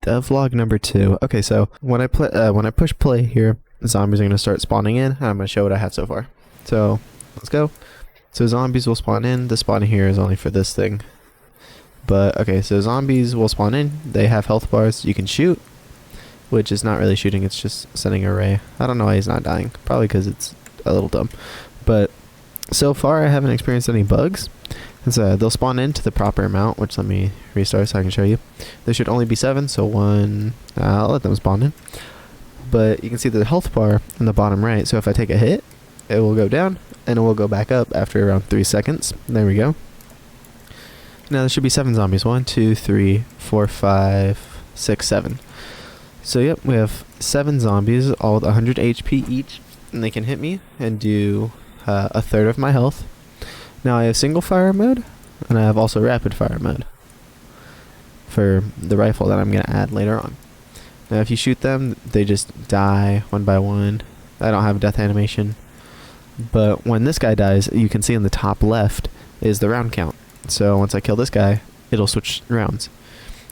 devlog number 2. Okay, so when I push play here, the zombies are gonna start spawning in, and I'm gonna show what I have so far. So let's go. So zombies will spawn in. The spawning here is only for this thing. But okay, so zombies will spawn in. They have health bars. You can shoot, which is not really shooting. It's just sending a ray. I don't know why he's not dying. Probably because it's a little dumb. But so far, I haven't experienced any bugs. And so they'll spawn into the proper amount, which let me restart so I can show you. There should only be 7, so 1. I'll let them spawn in. But you can see the health bar in the bottom right. So if I take a hit, it will go down, and it will go back up after around 3 seconds. There we go. Now there should be 7 zombies. 1, 2, 3, 4, 5, 6, 7. So yep, we have 7 zombies, all with 100 HP each, and they can hit me and do a third of my health. Now I have single fire mode, and I have also rapid fire mode for the rifle that I'm going to add later on. Now if you shoot them, they just die one by one. I don't have a death animation. But when this guy dies, you can see in the top left is the round count. So once I kill this guy, it'll switch rounds.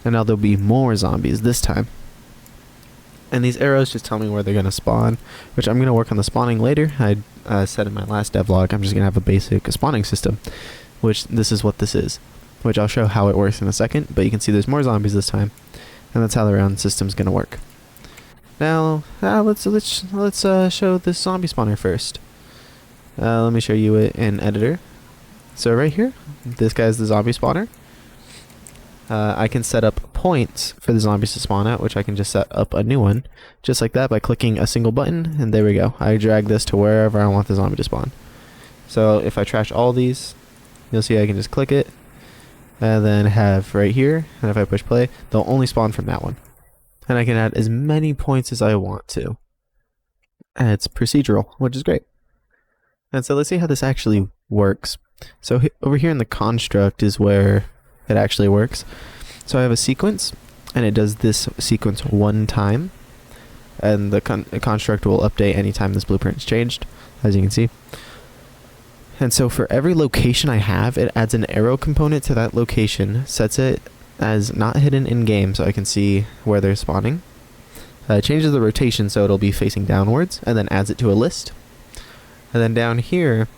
And now there'll be more zombies this time. And these arrows just tell me where they're going to spawn, which I'm going to work on the spawning later. I said in my last devlog, I'm just going to have a basic spawning system, which this is what this is, which I'll show how it works in a second. But you can see there's more zombies this time, and that's how the round system's going to work. Now, let's show this zombie spawner first. Let me show you it in editor. So right here, this guy's the zombie spawner. I can set up points for the zombies to spawn at, which I can just set up a new one, just like that by clicking a single button, and there we go. I drag this to wherever I want the zombie to spawn. So if I trash all these, you'll see I can just click it, and then have right here, and if I push play, they'll only spawn from that one. And I can add as many points as I want to. And it's procedural, which is great. And so let's see how this actually works. So over here in the construct is where it actually works. So I have a sequence, and it does this sequence one time, and the construct will update anytime this blueprint is changed, as you can see. And so for every location I have, it adds an arrow component to that location, sets it as not hidden in game so I can see where they're spawning. Changes the rotation so it'll be facing downwards, and then adds it to a list. And then down here,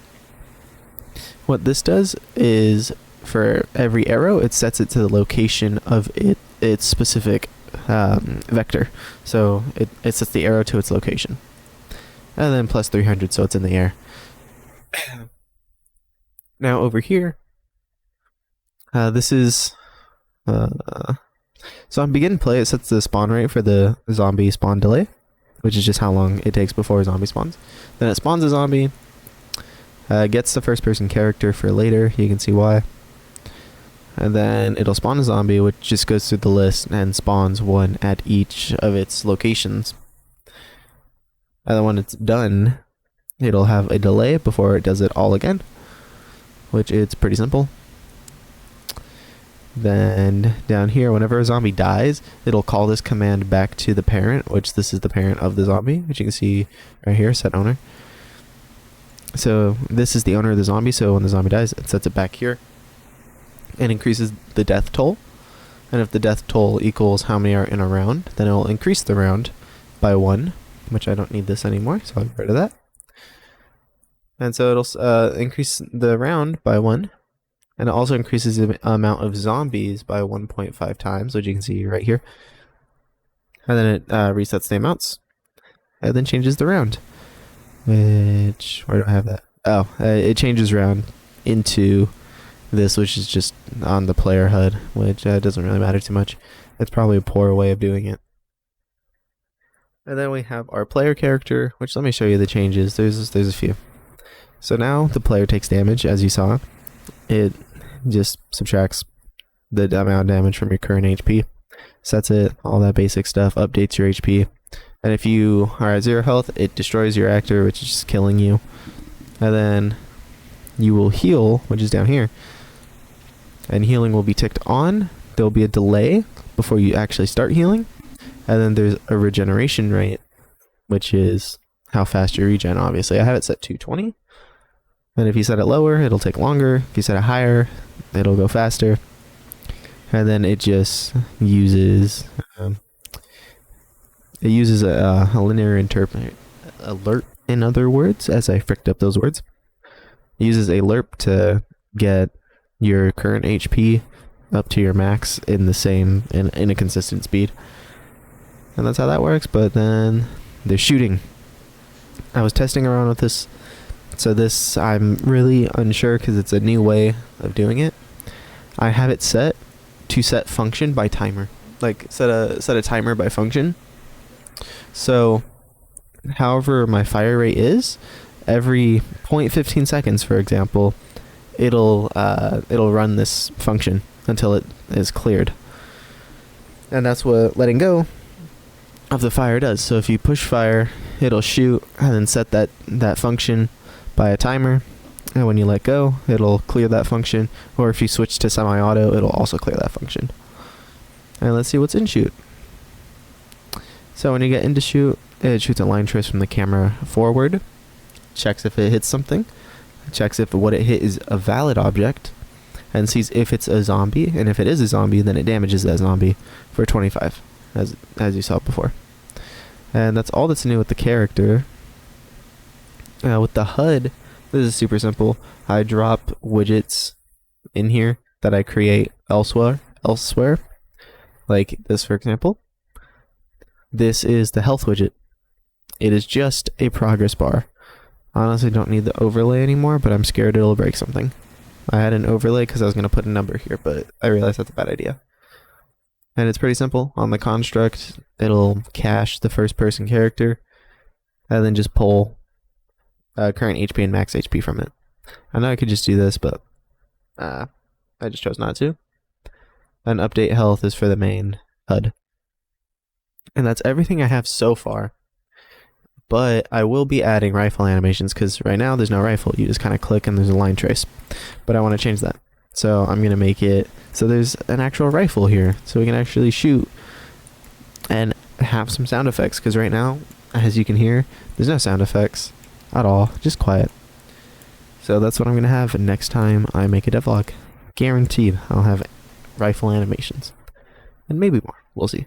what this does is for every arrow, it sets it to the location of its specific vector. So it sets the arrow to its location. And then plus 300 so it's in the air. Now over here, this is... so on begin play, it sets the spawn rate for the zombie spawn delay, which is just how long it takes before a zombie spawns. Then it spawns a zombie, gets the first person character for later, you can see why. And then it'll spawn a zombie, which just goes through the list and spawns one at each of its locations. And then when it's done, it'll have a delay before it does it all again, which is pretty simple. Then down here, whenever a zombie dies, it'll call this command back to the parent, which this is the parent of the zombie, which you can see right here, set owner. So this is the owner of the zombie, so when the zombie dies, it sets it back here and increases the death toll. And if the death toll equals how many are in a round, then it will increase the round by 1, which I don't need this anymore, so I'll get rid of that. And so it'll increase the round by 1. And it also increases the amount of zombies by 1.5 times, which you can see right here. And then it resets the amounts. And then changes the round. Which, where do I have that? Oh, it changes round into this, which is just on the player HUD, which doesn't really matter too much. It's probably a poor way of doing it. And then we have our player character, which let me show you the changes. There's a few. So now the player takes damage, as you saw. It just subtracts the amount of damage from your current HP, sets it, all that basic stuff, updates your HP. And if you are at 0 health, it destroys your actor, which is just killing you. And then you will heal, which is down here. And healing will be ticked on. There'll be a delay before you actually start healing. And then there's a regeneration rate, which is how fast you regen, obviously. I have it set to 20. And if you set it lower, it'll take longer. If you set it higher, it'll go faster. And then it just uses It uses a linear interpret alert, in other words, as I fricked up those words. It uses a lerp to get your current HP up to your max in the same in a consistent speed. And that's how that works. But then there's shooting. I was testing around with this. So this, I'm really unsure because it's a new way of doing it. I have it set to set function by timer. Like set a timer by function. So however my fire rate is, every 0.15 seconds, for example, it'll run this function until it is cleared. And that's what letting go of the fire does. So if you push fire, it'll shoot and then set that function by a timer, and when you let go, it'll clear that function. Or if you switch to semi-auto, it'll also clear that function. And let's see what's in shoot. So when you get into shoot, it shoots a line trace from the camera forward, checks if it hits something, checks if what it hit is a valid object, and sees if it's a zombie. And if it is a zombie, then it damages that zombie for 25, as you saw before. And that's all that's new with the character. With the HUD, this is super simple. I drop widgets in here that I create elsewhere, like this, for example. This is the health widget. It is just a progress bar. I honestly don't need the overlay anymore, but I'm scared it'll break something. I had an overlay because I was going to put a number here, but I realized that's a bad idea. And it's pretty simple. On the construct, it'll cache the first person character and then just pull current HP and max HP from it. I know I could just do this, but I just chose not to. And update health is for the main HUD. And that's everything I have so far. But I will be adding rifle animations because right now there's no rifle. You just kind of click and there's a line trace. But I want to change that. So I'm going to make it so there's an actual rifle here. So we can actually shoot and have some sound effects. Because right now, as you can hear, there's no sound effects at all. Just quiet. So that's what I'm going to have next time I make a devlog. Guaranteed I'll have rifle animations. And maybe more. We'll see.